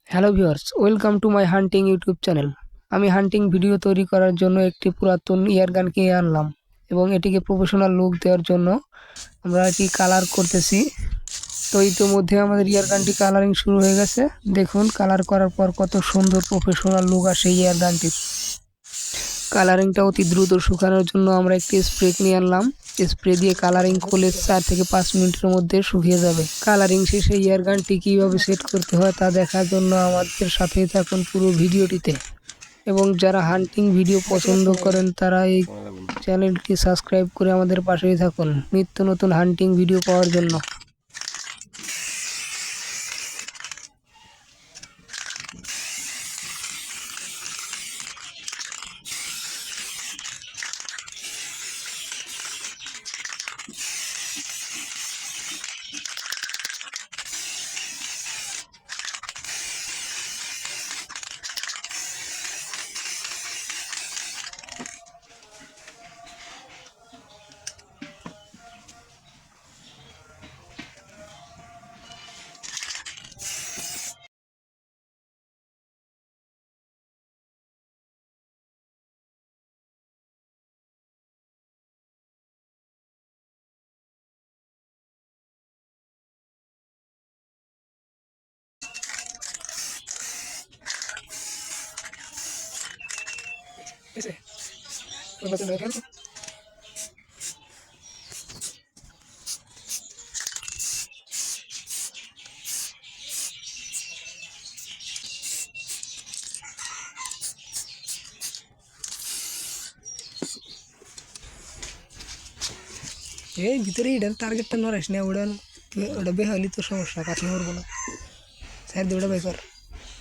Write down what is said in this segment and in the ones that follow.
Hello viewers, welcome to my hunting YouTube channel. আমি হান্টিং video তৈরি করার জন্য একটি পুরাতন ইয়ারগান কিনে আনলাম এবং এটিকে প্রফেশনাল লুক দেওয়ার জন্য আমরা এটি কালার করতেছি। তো ইতিমধ্যে আমাদের ইয়ারগানটি কালারিং শুরু হয়ে গেছে। দেখুন কালার করার পর কত সুন্দর প্রফেশনাল লুক আসে ইয়ারগানটির। কালারিংটা অতি দ্রুত শুকানোর জন্য আমরা একটি স্প্রে নিয়ে আনলাম। স্প্রে দিয়ে কালারিং করলে 4 থেকে 5 মিনিটের মধ্যে শুকিয়ে যাবে। কালারিং শেষে ইয়ারগানটি কীভাবে সেট করতে হয় তা দেখার জন্য আমাদের সাথেই থাকুন পুরো ভিডিওটিতে। এবং যারা হান্টিং ভিডিও পছন্দ করেন তারা এই চ্যানেলটি সাবস্ক্রাইব করে আমাদের পাশেই থাকুন নিত্য নতুন হান্টিং ভিডিও পাওয়ার জন্য। এই ভিতরে এটার টার্গেটটা নড়াইস না, ওটা বেহালি তো সমস্যা, কাছে মরবো না। সাইড দিয়ে ওটা বেকার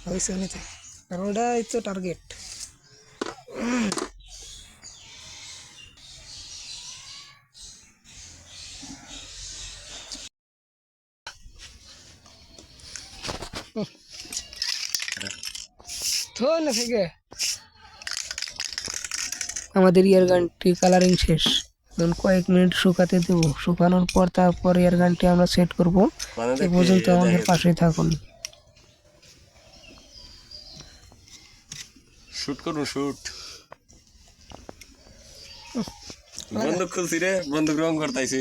হয়েছে নিতে, কারণ ওটাই তো টার্গেট। না থেকে আমাদের ইয়ারগানটি কালারিং শেষ। এখন কয়েক মিনিট শুকাতে দেব। শুকানোর পর তারপর ইয়ারগানটি আমরা সেট করব। এ পর্যন্ত আমাদের পাশেই থাকুন। শুট করুন, শুট। বন্দুক খুলছি রে, বন্দুক রং করতেছি।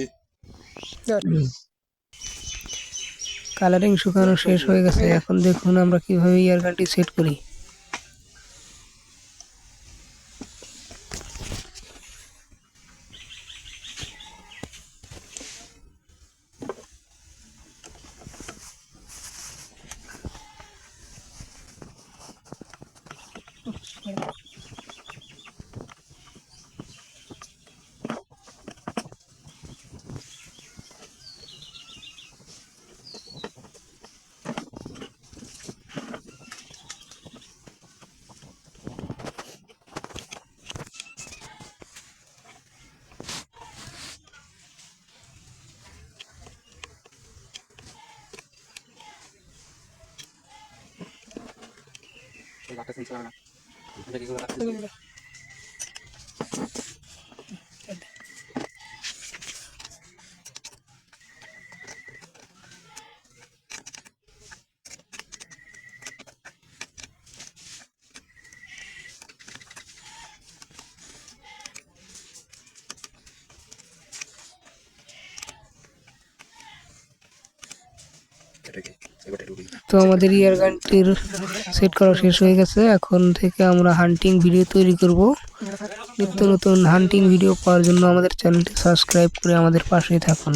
কালারিং শুকানো শেষ হয়ে গেছে। এখন দেখুন আমরা কিভাবে ইয়ারগানটি সেট করি। তো আমাদের ইয়ারগানটির সেট করা শেষ হয়ে গেছে। এখন থেকে আমরা হান্টিং ভিডিও তৈরি করব। নিত্য নতুন হান্টিং ভিডিও পাওয়ার জন্য আমাদের চ্যানেলটি সাবস্ক্রাইব করে আমাদের পাশেই থাকুন।